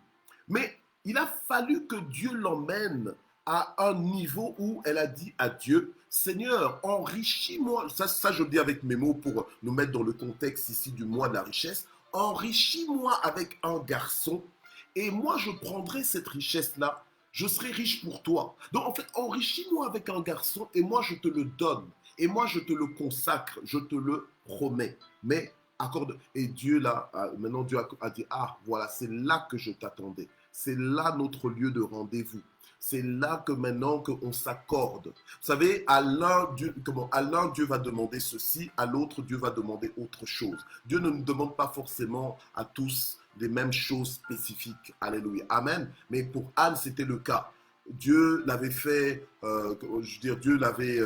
Mais il a fallu que Dieu l'emmène à un niveau où elle a dit à Dieu, Seigneur, enrichis-moi. Ça, je le dis avec mes mots pour nous mettre dans le contexte ici du mois de la richesse. Enrichis-moi avec un garçon et moi je prendrai cette richesse-là. Je serai riche pour toi. Donc en fait, enrichis-moi avec un garçon et moi je te le donne. Et moi je te le consacre, je te le promets. Mais accorde. Et Dieu là, maintenant Dieu a dit, ah voilà, c'est là que je t'attendais. C'est là notre lieu de rendez-vous. C'est là que maintenant qu'on s'accorde. Vous savez, à l'un Dieu va demander ceci, à l'autre Dieu va demander autre chose. Dieu ne nous demande pas forcément à tous les mêmes choses spécifiques. Alléluia. Amen. Mais pour Anne, c'était le cas. Dieu l'avait fait, je veux dire, Dieu l'avait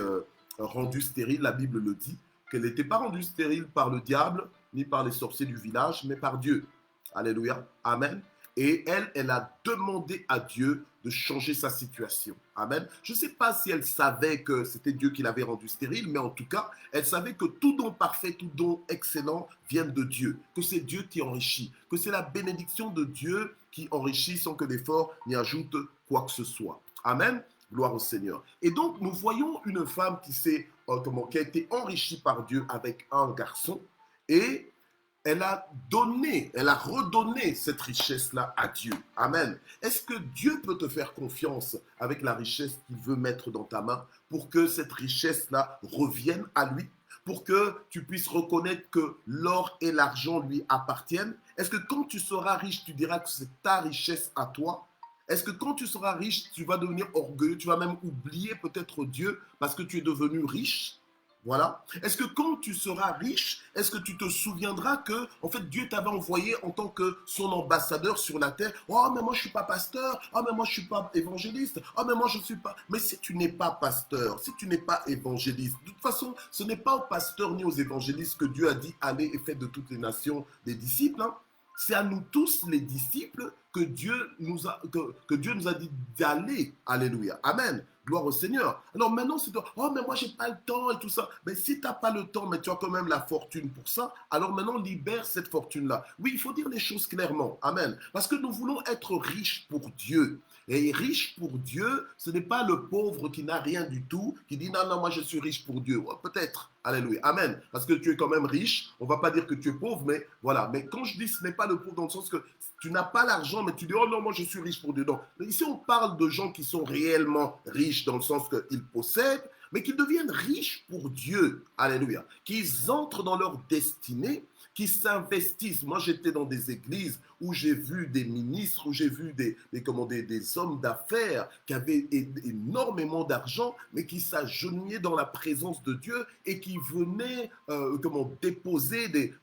rendue stérile, la Bible le dit, qu'elle n'était pas rendue stérile par le diable, ni par les sorciers du village, mais par Dieu. Alléluia. Amen. Et elle a demandé à Dieu de changer sa situation. Amen. Je ne sais pas si elle savait que c'était Dieu qui l'avait rendue stérile, mais en tout cas, elle savait que tout don parfait, tout don excellent viennent de Dieu, que c'est Dieu qui enrichit, que c'est la bénédiction de Dieu qui enrichit sans que l'effort n'y ajoute quoi que ce soit. Amen. Gloire au Seigneur. Et donc, nous voyons une femme qui a été enrichie par Dieu avec un garçon et elle a redonné cette richesse-là à Dieu. Amen. Est-ce que Dieu peut te faire confiance avec la richesse qu'il veut mettre dans ta main pour que cette richesse-là revienne à lui? Pour que tu puisses reconnaître que l'or et l'argent lui appartiennent? Est-ce que quand tu seras riche, tu diras que c'est ta richesse à toi? Est-ce que quand tu seras riche, tu vas devenir orgueilleux, tu vas même oublier peut-être Dieu parce que tu es devenu riche? Voilà. Est-ce que quand tu seras riche, est-ce que tu te souviendras que, en fait, Dieu t'avait envoyé en tant que son ambassadeur sur la terre? Oh, mais moi, je ne suis pas pasteur. Oh, mais moi, je ne suis pas évangéliste. Oh, mais moi, je ne suis pas... Mais si tu n'es pas pasteur, si tu n'es pas évangéliste, de toute façon, ce n'est pas aux pasteurs ni aux évangélistes que Dieu a dit, allez et faites de toutes les nations des disciples. Hein. C'est à nous tous, les disciples, que Dieu nous a dit d'aller. Alléluia. Amen. Gloire au Seigneur. Alors maintenant, c'est toi, oh, mais moi, j'ai pas le temps et tout ça. Mais si tu n'as pas le temps, mais tu as quand même la fortune pour ça, alors maintenant, libère cette fortune-là. Oui, il faut dire les choses clairement. Amen. Parce que nous voulons être riches pour Dieu. Et riche pour Dieu, ce n'est pas le pauvre qui n'a rien du tout, qui dit non, non, moi je suis riche pour Dieu. Ouais, peut-être. Alléluia. Amen. Parce que tu es quand même riche. On ne va pas dire que tu es pauvre, mais voilà. Mais quand je dis ce n'est pas le pauvre dans le sens que tu n'as pas l'argent, mais tu dis, oh non, moi je suis riche pour Dieu. Non. Mais ici, on parle de gens qui sont réellement riches dans le sens qu'ils possèdent, mais qu'ils deviennent riches pour Dieu. Alléluia. Qu'ils entrent dans leur destinée, qui s'investissent. Moi, j'étais dans des églises où j'ai vu des ministres, où j'ai vu des hommes d'affaires qui avaient énormément d'argent, mais qui s'agenouillaient dans la présence de Dieu et qui venaient déposer des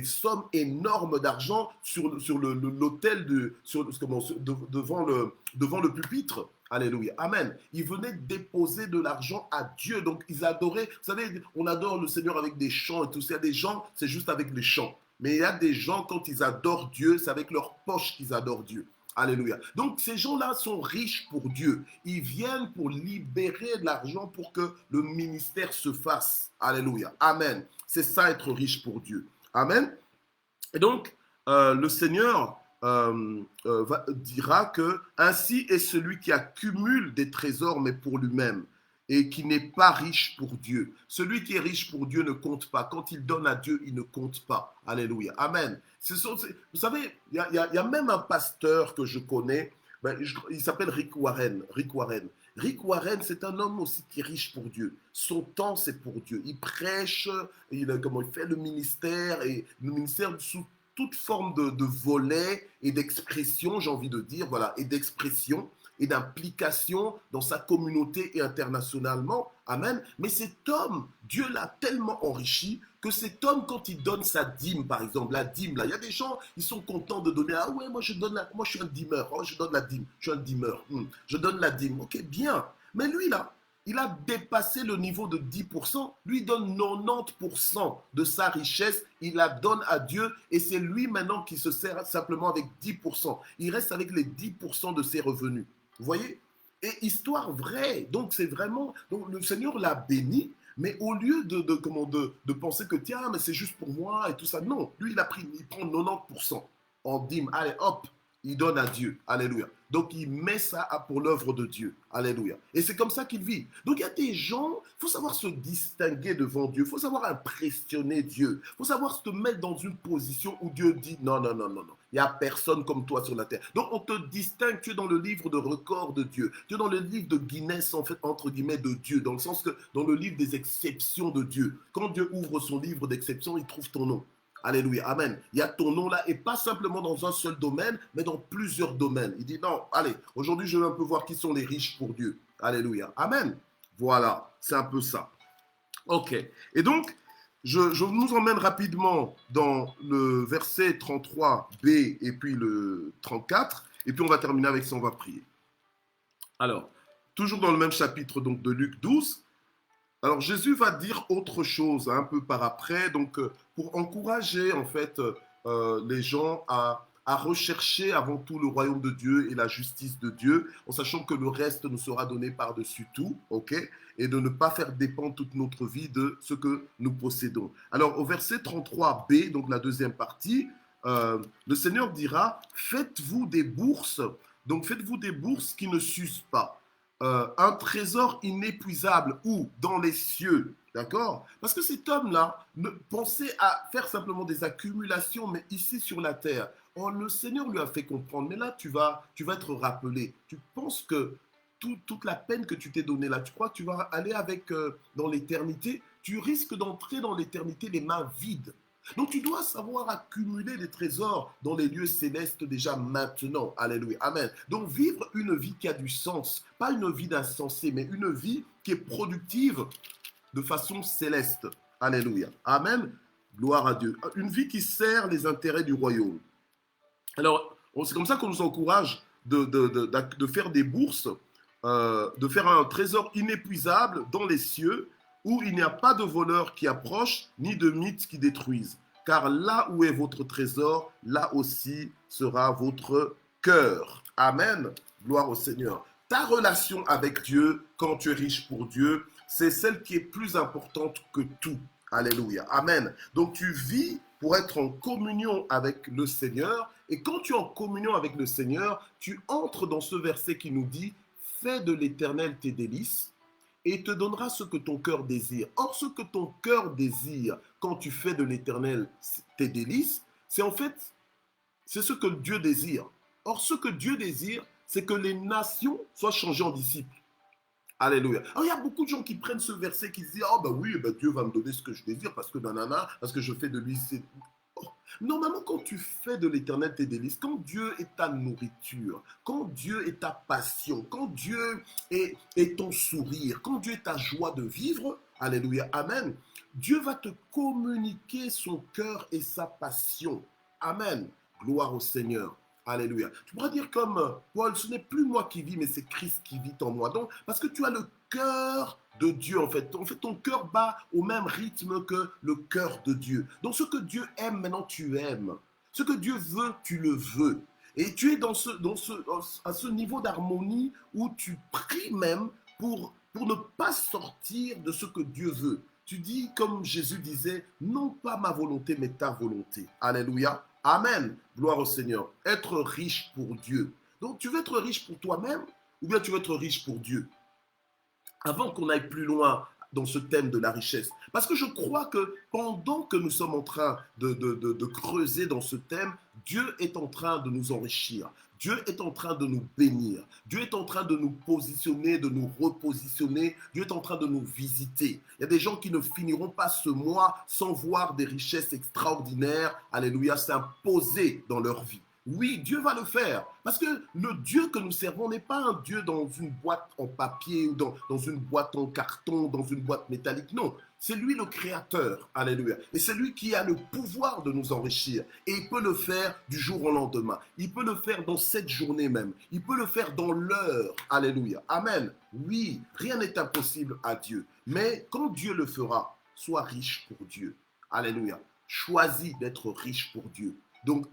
sommes énormes d'argent sur l'autel devant le pupitre. Alléluia. Amen. Ils venaient déposer de l'argent à Dieu. Donc, ils adoraient. Vous savez, on adore le Seigneur avec des chants et tout ça. Il y a des gens, c'est juste avec les chants. Mais il y a des gens, quand ils adorent Dieu, c'est avec leur poche qu'ils adorent Dieu. Alléluia. Donc, ces gens-là sont riches pour Dieu. Ils viennent pour libérer de l'argent pour que le ministère se fasse. Alléluia. Amen. C'est ça, être riche pour Dieu. Amen. Et donc, le Seigneur dira que ainsi est celui qui accumule des trésors, mais pour lui-même, et qui n'est pas riche pour Dieu. Celui qui est riche pour Dieu ne compte pas. Quand il donne à Dieu, il ne compte pas. Alléluia. Amen. Vous savez, il y a même un pasteur que je connais, il s'appelle Rick Warren. Rick Warren, c'est un homme aussi qui est riche pour Dieu. Son temps, c'est pour Dieu. Il prêche, il fait le ministère, et le ministère sous toute forme de volet et d'expression, j'ai envie de dire, voilà, et d'expression et d'implication dans sa communauté et internationalement. Amen. Mais cet homme, Dieu l'a tellement enrichi que cet homme, quand il donne sa dîme, par exemple, la dîme, là, il y a des gens, ils sont contents de donner. Ah ouais, moi je suis un dîmeur. Oh, je donne la dîme. Je suis un dîmeur. Je donne la dîme. Ok, bien. Mais lui, là, il a dépassé le niveau de 10%. Lui il donne 90% de sa richesse. Il la donne à Dieu et c'est lui maintenant qui se sert simplement avec 10%. Il reste avec les 10% de ses revenus. Vous voyez? Et histoire vraie. Donc c'est vraiment... Donc le Seigneur l'a béni, mais au lieu de penser que tiens, mais c'est juste pour moi et tout ça, non. Lui, il prend 90% en dîme. Allez, hop, il donne à Dieu. Alléluia. Donc, il met ça pour l'œuvre de Dieu. Alléluia. Et c'est comme ça qu'il vit. Donc, il y a des gens, il faut savoir se distinguer devant Dieu. Il faut savoir impressionner Dieu. Il faut savoir se mettre dans une position où Dieu dit non, non, non, non, non. Il n'y a personne comme toi sur la terre. Donc, on te distingue. Tu es dans le livre de record de Dieu. Tu es dans le livre de Guinness, en fait, entre guillemets, de Dieu. Dans le sens que dans le livre des exceptions de Dieu. Quand Dieu ouvre son livre d'exceptions, il trouve ton nom. Alléluia, amen. Il y a ton nom là, et pas simplement dans un seul domaine, mais dans plusieurs domaines. Il dit non, allez, aujourd'hui je vais un peu voir qui sont les riches pour Dieu. Alléluia, amen. Voilà, c'est un peu ça. Ok, et donc, je nous emmène rapidement dans le verset 33b et puis le 34, et puis on va terminer avec ça, on va prier. Alors, toujours dans le même chapitre donc de Luc 12, alors Jésus va dire autre chose un peu par après, donc pour encourager en fait les gens à rechercher avant tout le royaume de Dieu et la justice de Dieu, en sachant que le reste nous sera donné par-dessus tout, ok? Et de ne pas faire dépendre toute notre vie de ce que nous possédons. Alors au verset 33b, donc la deuxième partie, le Seigneur dira, faites-vous des bourses, donc faites-vous des bourses qui ne s'usent pas. Un trésor inépuisable ou dans les cieux, d'accord? Parce que cet homme-là pensait à faire simplement des accumulations, mais ici sur la terre. Oh, le Seigneur lui a fait comprendre, mais là tu vas être rappelé. Tu penses que toute la peine que tu t'es donnée là, tu crois que tu vas aller avec dans l'éternité? Tu risques d'entrer dans l'éternité les mains vides. Donc tu dois savoir accumuler des trésors dans les lieux célestes déjà maintenant. Alléluia. Amen. Donc vivre une vie qui a du sens, pas une vie d'insensé, mais une vie qui est productive de façon céleste. Alléluia. Amen. Gloire à Dieu. Une vie qui sert les intérêts du royaume. Alors, c'est comme ça qu'on nous encourage de faire des bourses, de faire un trésor inépuisable dans les cieux, où il n'y a pas de voleurs qui approchent, ni de mythes qui détruisent. Car là où est votre trésor, là aussi sera votre cœur. Amen. Gloire au Seigneur. Ta relation avec Dieu, quand tu es riche pour Dieu, c'est celle qui est plus importante que tout. Alléluia. Amen. Donc tu vis pour être en communion avec le Seigneur. Et quand tu es en communion avec le Seigneur, tu entres dans ce verset qui nous dit « Fais de l'Éternel tes délices et il te donnera ce que ton cœur désire. Or, ce que ton cœur désire, quand tu fais de l'Éternel tes délices, c'est en fait, c'est ce que Dieu désire. Or, ce que Dieu désire, c'est que les nations soient changées en disciples. Alléluia. Alors, il y a beaucoup de gens qui prennent ce verset qui se disent, oh ben oui, ben Dieu va me donner ce que je désire parce que nanana, parce que je fais de lui. Oh. Normalement, quand tu fais de l'Éternel tes délices, quand Dieu est ta nourriture, quand Dieu est ta passion, quand Dieu est ton sourire, quand Dieu est ta joie de vivre, alléluia, amen, Dieu va te communiquer son cœur et sa passion. Amen. Gloire au Seigneur. Alléluia. Tu pourras dire comme Paul, ce n'est plus moi qui vis, mais c'est Christ qui vit en moi. Donc, parce que tu as le cœur de Dieu, en fait. En fait, ton cœur bat au même rythme que le cœur de Dieu. Donc, ce que Dieu aime, maintenant, tu aimes. Ce que Dieu veut, tu le veux. Et tu es à ce niveau d'harmonie où tu pries même pour ne pas sortir de ce que Dieu veut. Tu dis, comme Jésus disait, non pas ma volonté, mais ta volonté. Alléluia. Amen. Gloire au Seigneur. Être riche pour Dieu. Donc, tu veux être riche pour toi-même ou bien tu veux être riche pour Dieu? Avant qu'on aille plus loin dans ce thème de la richesse, parce que je crois que pendant que nous sommes en train de creuser dans ce thème, Dieu est en train de nous enrichir. Dieu est en train de nous bénir. Dieu est en train de nous positionner, de nous repositionner. Dieu est en train de nous visiter. Il y a des gens qui ne finiront pas ce mois sans voir des richesses extraordinaires, alléluia, s'imposer dans leur vie. Oui, Dieu va le faire. Parce que le Dieu que nous servons n'est pas un Dieu dans une boîte en papier ou dans une boîte en carton, dans une boîte métallique. Non, c'est lui le créateur. Alléluia. Et c'est lui qui a le pouvoir de nous enrichir. Et il peut le faire du jour au lendemain. Il peut le faire dans cette journée même. Il peut le faire dans l'heure. Alléluia. Amen. Oui, rien n'est impossible à Dieu. Mais quand Dieu le fera, sois riche pour Dieu. Alléluia. Choisis d'être riche pour Dieu. Donc,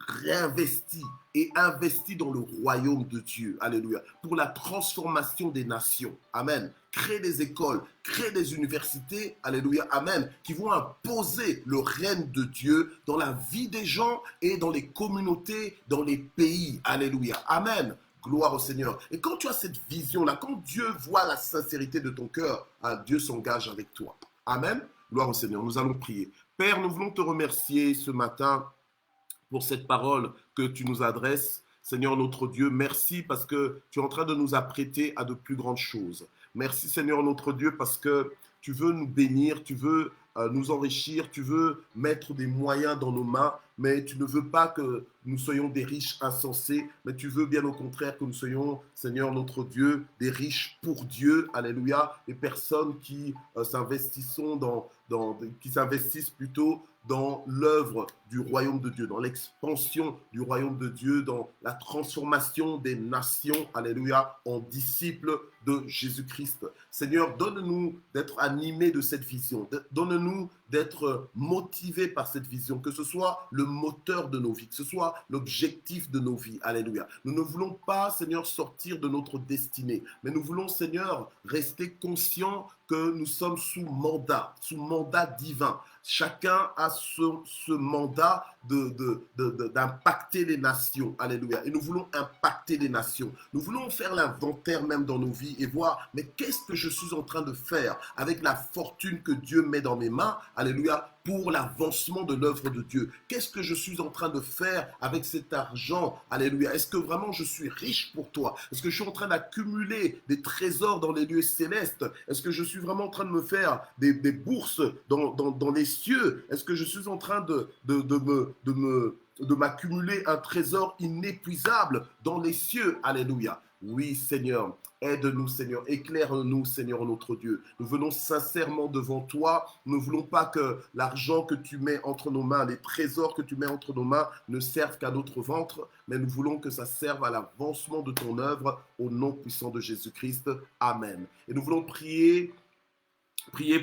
réinvestis et investis dans le royaume de Dieu. Alléluia. Pour la transformation des nations. Amen. Crée des écoles, crée des universités. Alléluia. Amen. Qui vont imposer le règne de Dieu dans la vie des gens et dans les communautés, dans les pays. Alléluia. Amen. Gloire au Seigneur. Et quand tu as cette vision-là, quand Dieu voit la sincérité de ton cœur, Dieu s'engage avec toi. Amen. Gloire au Seigneur. Nous allons prier. Père, nous voulons te remercier ce matin pour cette parole que tu nous adresses. Seigneur notre Dieu, merci parce que tu es en train de nous apprêter à de plus grandes choses. Merci Seigneur notre Dieu parce que tu veux nous bénir, tu veux nous enrichir, tu veux mettre des moyens dans nos mains, mais tu ne veux pas que nous soyons des riches insensés, mais tu veux bien au contraire que nous soyons, Seigneur notre Dieu, des riches pour Dieu, alléluia, des personnes qui qui s'investissent plutôt dans l'œuvre du royaume de Dieu, dans l'expansion du royaume de Dieu, dans la transformation des nations, alléluia, en disciples de Jésus-Christ. Seigneur, donne-nous d'être animés de cette vision, donne-nous d'être motivés par cette vision, que ce soit le moteur de nos vies, que ce soit l'objectif de nos vies, alléluia. Nous ne voulons pas, Seigneur, sortir de notre destinée, mais nous voulons, Seigneur, rester conscients que nous sommes sous mandat divin. Chacun a ce mandat d'impacter les nations. Alléluia. Et nous voulons impacter les nations. Nous voulons faire l'inventaire même dans nos vies et voir, mais qu'est-ce que je suis en train de faire avec la fortune que Dieu met dans mes mains. Alléluia. Pour l'avancement de l'œuvre de Dieu. Qu'est-ce que je suis en train de faire avec cet argent? Alléluia. Est-ce que vraiment je suis riche pour toi? Est-ce que je suis en train d'accumuler des trésors dans les lieux célestes? Est-ce que je suis vraiment en train de me faire des bourses dans les cieux? Est-ce que je suis en train de m'accumuler un trésor inépuisable dans les cieux? Alléluia. Oui, Seigneur. Aide-nous, Seigneur. Éclaire-nous, Seigneur, notre Dieu. Nous venons sincèrement devant toi. Nous ne voulons pas que l'argent que tu mets entre nos mains, les trésors que tu mets entre nos mains ne servent qu'à notre ventre, mais nous voulons que ça serve à l'avancement de ton œuvre au nom puissant de Jésus-Christ. Amen. Et nous voulons prier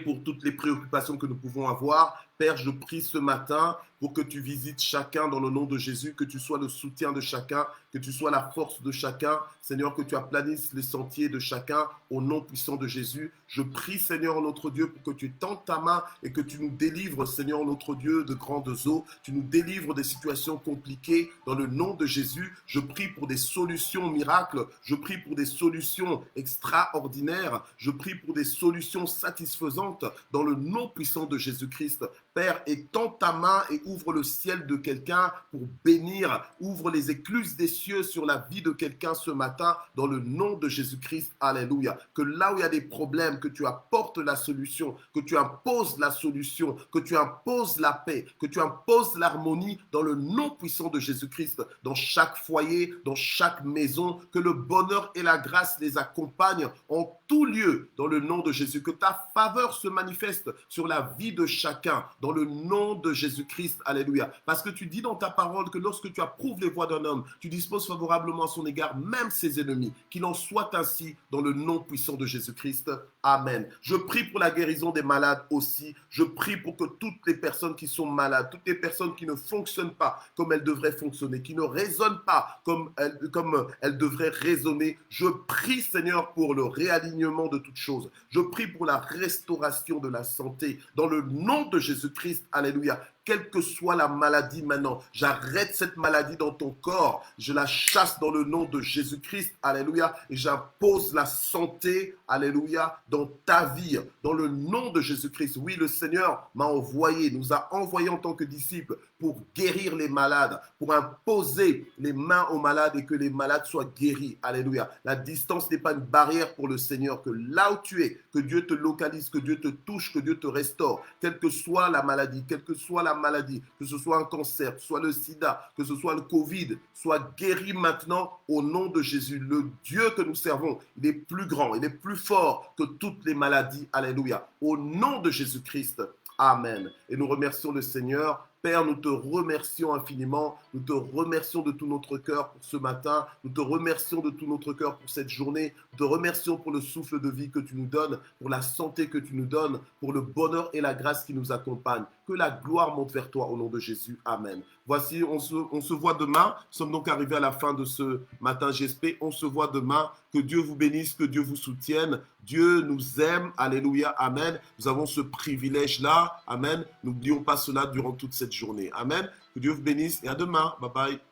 pour toutes les préoccupations que nous pouvons avoir. Père, je prie ce matin pour que tu visites chacun dans le nom de Jésus, que tu sois le soutien de chacun, que tu sois la force de chacun. Seigneur, que tu aplanisses les sentiers de chacun au nom puissant de Jésus. Je prie, Seigneur notre Dieu, pour que tu tends ta main et que tu nous délivres, Seigneur notre Dieu, de grandes eaux. Tu nous délivres des situations compliquées dans le nom de Jésus. Je prie pour des solutions miracles. Je prie pour des solutions extraordinaires. Je prie pour des solutions satisfaisantes dans le nom puissant de Jésus-Christ. Père, étends ta main et ouvre le ciel de quelqu'un pour bénir. Ouvre les écluses des cieux sur la vie de quelqu'un ce matin dans le nom de Jésus-Christ. Alléluia. Que là où il y a des problèmes, que tu apportes la solution, que tu imposes la solution, que tu imposes la paix, que tu imposes l'harmonie dans le nom puissant de Jésus-Christ, dans chaque foyer, dans chaque maison, que le bonheur et la grâce les accompagnent en tout lieu dans le nom de Jésus, que ta faveur se manifeste sur la vie de chacun dans le nom de Jésus-Christ. Alléluia. Parce que tu dis dans ta parole que lorsque tu approuves les voies d'un homme, tu disposes favorablement à son égard même ses ennemis. Qu'il en soit ainsi dans le nom puissant de Jésus-Christ. Amen. Je prie pour la guérison des malades aussi. Je prie pour que toutes les personnes qui sont malades, toutes les personnes qui ne fonctionnent pas comme elles devraient fonctionner, qui ne raisonnent pas comme elles devraient raisonner, je prie, Seigneur, pour le réalignement de toutes choses. Je prie pour la restauration de la santé dans le nom de Jésus-Christ. Alléluia. Quelle que soit la maladie maintenant, j'arrête cette maladie dans ton corps, je la chasse dans le nom de Jésus-Christ, alléluia, et j'impose la santé, alléluia, dans ta vie, dans le nom de Jésus-Christ. Oui, le Seigneur m'a envoyé, nous a envoyés en tant que disciples pour guérir les malades, pour imposer les mains aux malades et que les malades soient guéris, alléluia. La distance n'est pas une barrière pour le Seigneur, que là où tu es, que Dieu te localise, que Dieu te touche, que Dieu te restaure, quelle que soit la maladie, quelle que soit la maladie, que ce soit un cancer, que ce soit le sida, que ce soit le Covid, soit guéri maintenant au nom de Jésus. Le Dieu que nous servons, il est plus grand, il est plus fort que toutes les maladies. Alléluia. Au nom de Jésus-Christ. Amen. Et nous remercions le Seigneur. Père, nous te remercions infiniment, nous te remercions de tout notre cœur pour ce matin, nous te remercions de tout notre cœur pour cette journée, nous te remercions pour le souffle de vie que tu nous donnes, pour la santé que tu nous donnes, pour le bonheur et la grâce qui nous accompagnent. Que la gloire monte vers toi au nom de Jésus. Amen. Voici, on se voit demain. Nous sommes donc arrivés à la fin de ce matin GSP. On se voit demain. Que Dieu vous bénisse, que Dieu vous soutienne. Dieu nous aime. Alléluia. Amen. Nous avons ce privilège-là. Amen. N'oublions pas cela durant toute cette journée. Amen. Que Dieu vous bénisse et à demain. Bye bye.